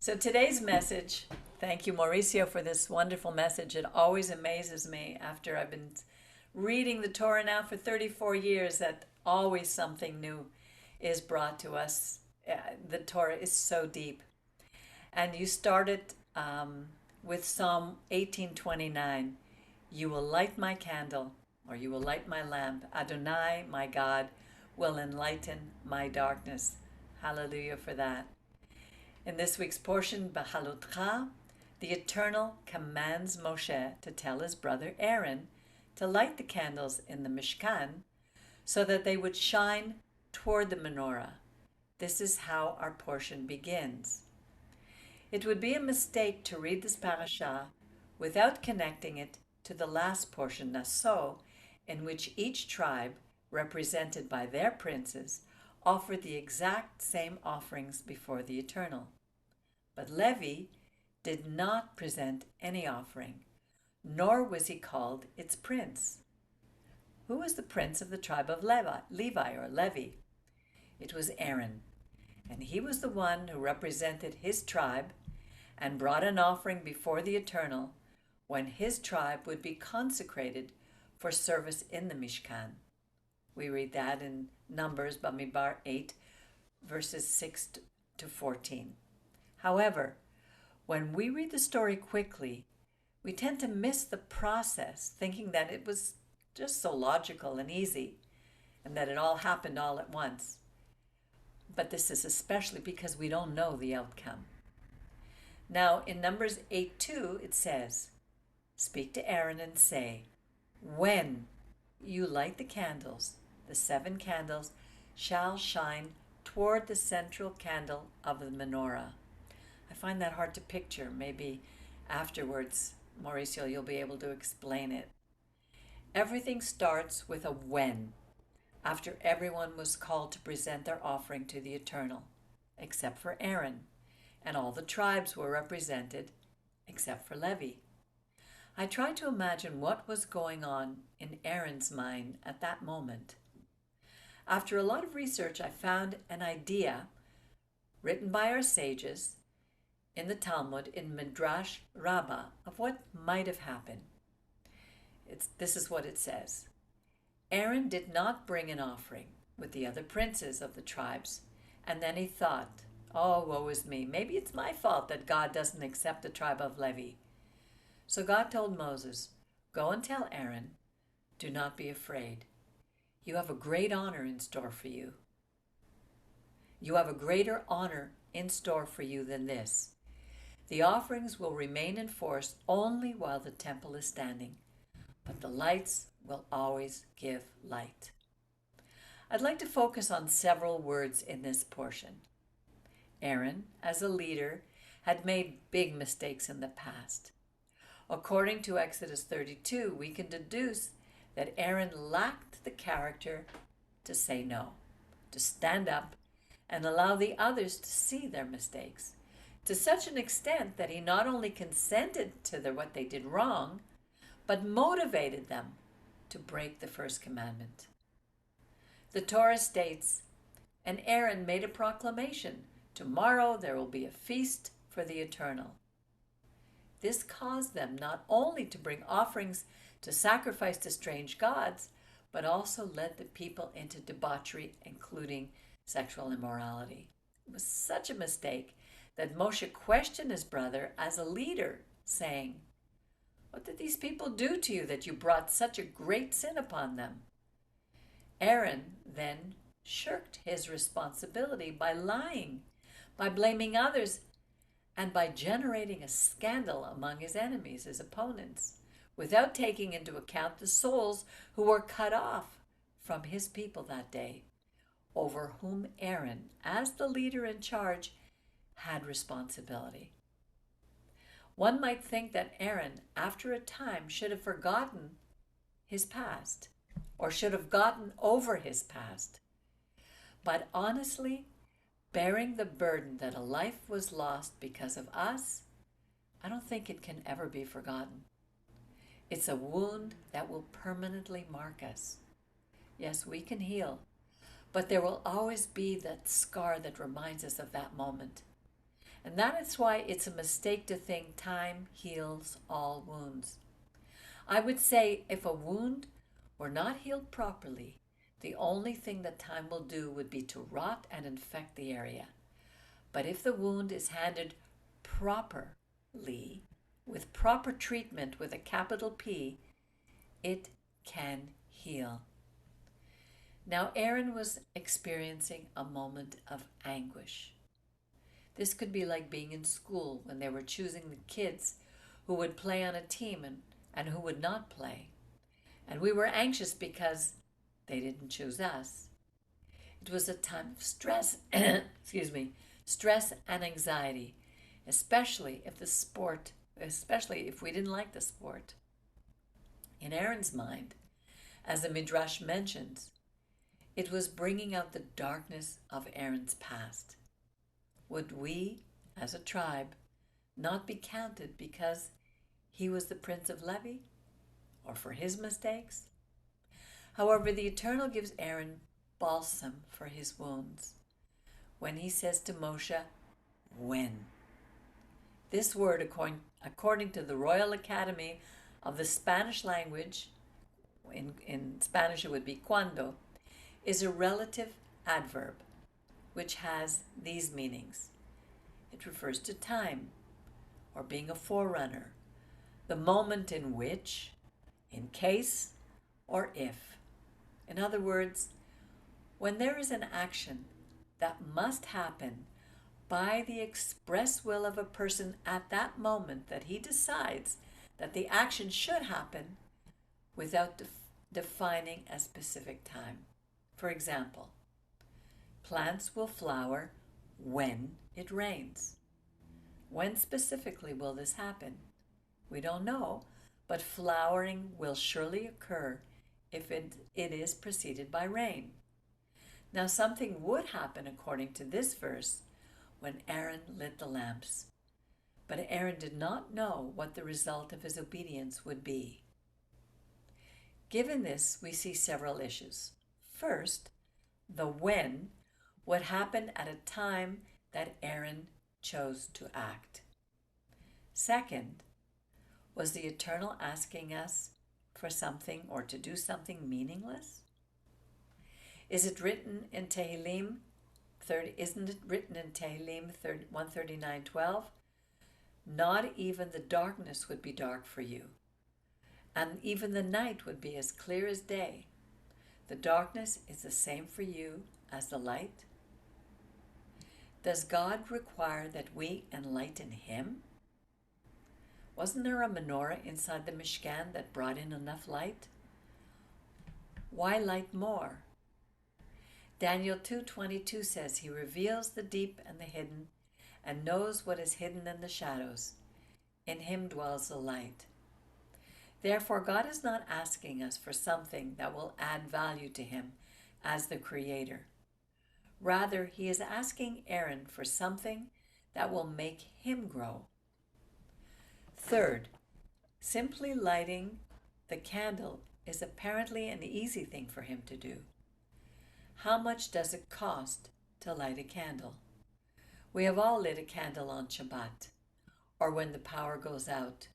So today's message, thank you, Mauricio, for this wonderful message. It always amazes me after I've been reading the Torah now for 34 years that always something new is brought to us. The Torah is so deep. And you started with Psalm 18:29. You will light my candle, or you will light my lamp. Adonai, my God, will enlighten my darkness. Hallelujah for that. In this week's portion, Beha'alotecha, the Eternal commands Moshe to tell his brother Aaron to light the candles in the Mishkan so that they would shine toward the menorah. This is how our portion begins. It would be a mistake to read this parasha without connecting it to the last portion, Naso, in which each tribe, represented by their princes, offered the exact same offerings before the Eternal. But Levi did not present any offering, nor was he called its prince. Who was the prince of the tribe of Levi? It was Aaron, and he was the one who represented his tribe and brought an offering before the Eternal when his tribe would be consecrated for service in the Mishkan. We read that in Numbers, Bamidbar 8, verses 6 to 14. However, when we read the story quickly, we tend to miss the process, thinking that it was just so logical and easy, and that it all happened all at once. But this is especially because we don't know the outcome. Now, in Numbers 8:2, it says, "Speak to Aaron and say, when you light the candles, the 7 candles shall shine toward the central candle of the menorah." I find that hard to picture. Maybe afterwards, Mauricio, you'll be able to explain it. Everything starts with a when, after everyone was called to present their offering to the Eternal, except for Aaron, and all the tribes were represented, except for Levi. I tried to imagine what was going on in Aaron's mind at that moment. After a lot of research, I found an idea written by our sages in the Talmud in Midrash Rabbah of what might have happened. This is what it says. Aaron did not bring an offering with the other princes of the tribes, and then he thought, oh, woe is me. Maybe it's my fault that God doesn't accept the tribe of Levi. So God told Moses, go and tell Aaron, do not be afraid. You have a great honor in store for you. You have a greater honor in store for you than this. The offerings will remain in force only while the temple is standing, but the lights will always give light. I'd like to focus on several words in this portion. Aaron, as a leader, had made big mistakes in the past. According to Exodus 32, we can deduce that Aaron lacked the character to say no, to stand up and allow the others to see their mistakes, to such an extent that he not only consented to what they did wrong, but motivated them to break the first commandment. The Torah states, and Aaron made a proclamation, tomorrow there will be a feast for the Eternal. This caused them not only to bring offerings to sacrifice to strange gods, but also led the people into debauchery, including sexual immorality. It was such a mistake that Moshe questioned his brother as a leader, saying, what did these people do to you that you brought such a great sin upon them? Aaron then shirked his responsibility by lying, by blaming others, and by generating a scandal among his enemies, his opponents, without taking into account the souls who were cut off from his people that day, over whom Aaron, as the leader in charge, had responsibility. One might think that Aaron, after a time, should have forgotten his past, or should have gotten over his past. But honestly, bearing the burden that a life was lost because of us, I don't think it can ever be forgotten. It's a wound that will permanently mark us. Yes, we can heal, but there will always be that scar that reminds us of that moment. And that is why it's a mistake to think time heals all wounds. I would say if a wound were not healed properly, the only thing that time will do would be to rot and infect the area. But if the wound is handled properly, with proper treatment with a capital P, it can heal. Now Aaron was experiencing a moment of anguish. This could be like being in school when they were choosing the kids who would play on a team and who would not play. And we were anxious because they didn't choose us. It was a time of stress, stress and anxiety, especially if we didn't like the sport. In Aaron's mind, as the Midrash mentions, it was bringing out the darkness of Aaron's past. Would we, as a tribe, not be counted because he was the prince of Levi, or for his mistakes? However, the Eternal gives Aaron balsam for his wounds when he says to Moshe, when. This word, according to the Royal Academy of the Spanish language, in Spanish it would be cuando, is a relative adverb which has these meanings. It refers to time, or being a forerunner, the moment in which, in case, or if. In other words, when there is an action that must happen by the express will of a person at that moment that he decides that the action should happen without defining a specific time. For example, plants will flower when it rains. When specifically will this happen? We don't know, but flowering will surely occur if it is preceded by rain. Now something would happen according to this verse when Aaron lit the lamps. But Aaron did not know what the result of his obedience would be. Given this, we see several issues. First, the when would happen at a time that Aaron chose to act. Second, was the Eternal asking us for something or to do something meaningless? Isn't it written in Tehillim 139:12? Not even the darkness would be dark for you, and even the night would be as clear as day. The darkness is the same for you as the light. Does God require that we enlighten Him? Wasn't there a menorah inside the Mishkan that brought in enough light? Why light more? Daniel 2:22 says He reveals the deep and the hidden and knows what is hidden in the shadows. In Him dwells the light. Therefore, God is not asking us for something that will add value to Him as the Creator. Rather, He is asking Aaron for something that will make him grow. Third, simply lighting the candle is apparently an easy thing for him to do. How much does it cost to light a candle? We have all lit a candle on Shabbat, or when the power goes out.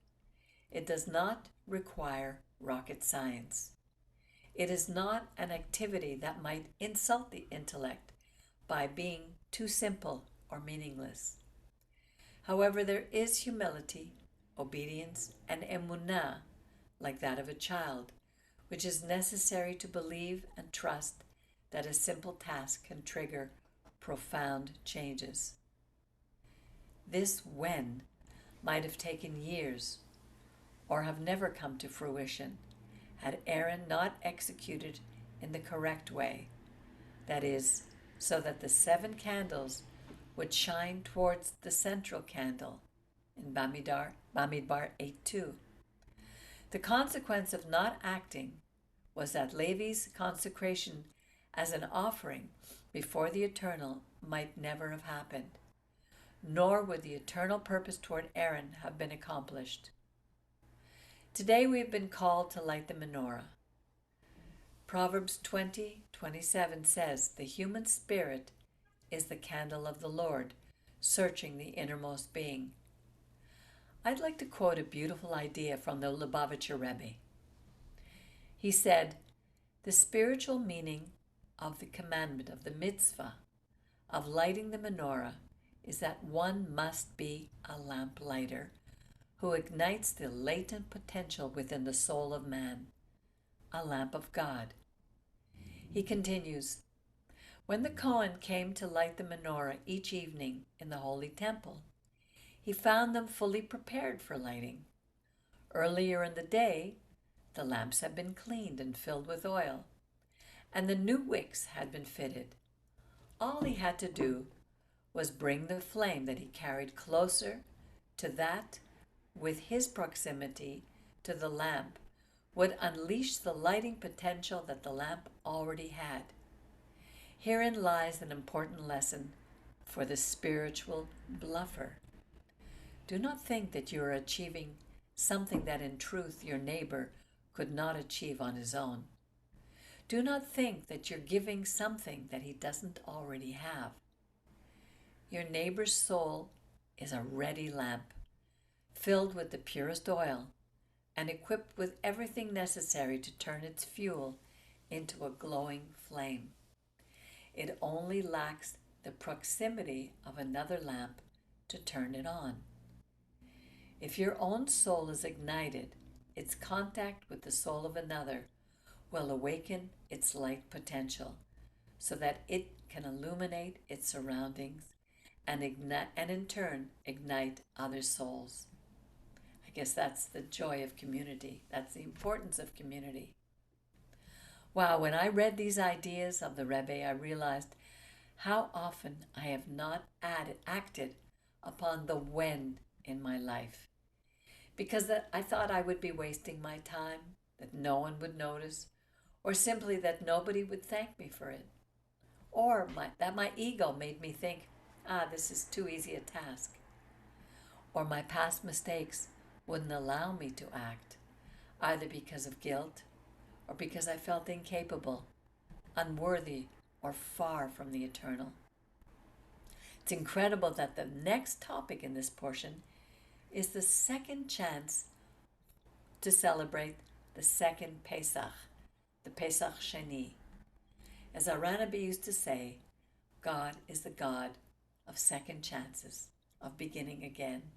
It does not require rocket science. It is not an activity that might insult the intellect by being too simple or meaningless. However, there is humility, obedience, and emunah, like that of a child, which is necessary to believe and trust that a simple task can trigger profound changes. This when might have taken years or have never come to fruition had Aaron not executed in the correct way, that is, so that the 7 candles would shine towards the central candle in Bamidbar 8:2. The consequence of not acting was that Levi's consecration as an offering before the Eternal might never have happened, nor would the eternal purpose toward Aaron have been accomplished. Today we have been called to light the menorah. Proverbs 20:27 says, "The human spirit is the candle of the Lord, searching the innermost being. I'd like to quote a beautiful idea from the Lubavitcher Rebbe. He said, "The spiritual meaning of the commandment, of the mitzvah, of lighting the menorah is that one must be a lamplighter who ignites the latent potential within the soul of man, a lamp of God." He continues, "When the Kohen came to light the menorah each evening in the holy temple, he found them fully prepared for lighting. Earlier in the day, the lamps had been cleaned and filled with oil, and the new wicks had been fitted. All he had to do was bring the flame that he carried closer to that with his proximity to the lamp would unleash the lighting potential that the lamp already had. Herein lies an important lesson for the spiritual bluffer. Do not think that you are achieving something that in truth your neighbor could not achieve on his own. Do not think that you're giving something that he doesn't already have. Your neighbor's soul is a ready lamp, filled with the purest oil and equipped with everything necessary to turn its fuel into a glowing flame. It only lacks the proximity of another lamp to turn it on. If your own soul is ignited, its contact with the soul of another will awaken its light potential so that it can illuminate its surroundings and in turn ignite other souls. I guess that's the joy of community. That's the importance of community. Wow, when I read these ideas of the Rebbe, I realized how often I have not acted upon the when in my life. Because I thought I would be wasting my time, that no one would notice, or simply that nobody would thank me for it. Or that my ego made me think, this is too easy a task. Or my past mistakes wouldn't allow me to act, either because of guilt or because I felt incapable, unworthy, or far from the eternal. It's incredible that the next topic in this portion is the second chance to celebrate the second Pesach, the Pesach Sheni. As our Rabbi used to say, God is the God of second chances, of beginning again.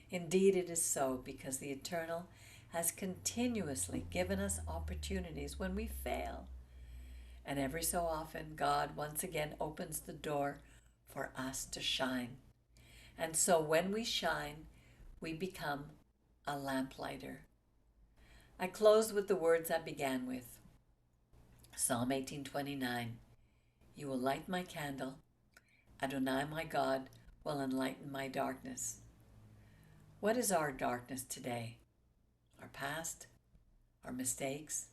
Indeed, it is so, because the Eternal has continuously given us opportunities when we fail. And every so often, God once again opens the door for us to shine. And so when we shine, we become a lamplighter. I close with the words I began with. Psalm 18:29. You will light my candle. Adonai, my God, will enlighten my darkness. What is our darkness today? Our past? Our mistakes?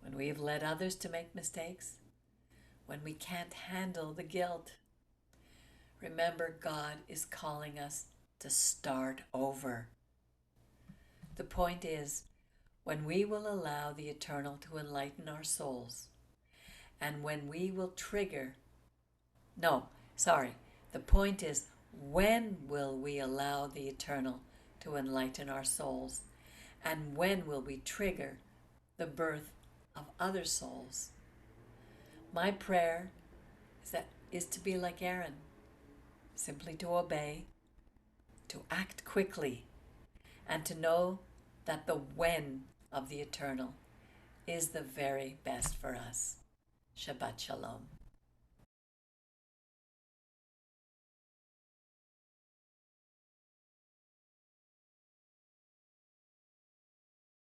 When we have led others to make mistakes? When we can't handle the guilt? Remember, God is calling us to start over. The point is, when we will allow the Eternal to enlighten our souls, and when we will the point is, when will we allow the Eternal to enlighten our souls, and when will we trigger the birth of other souls? My prayer is to be like Aaron, simply to obey, to act quickly, and to know that the when of the Eternal is the very best for us. Shabbat Shalom.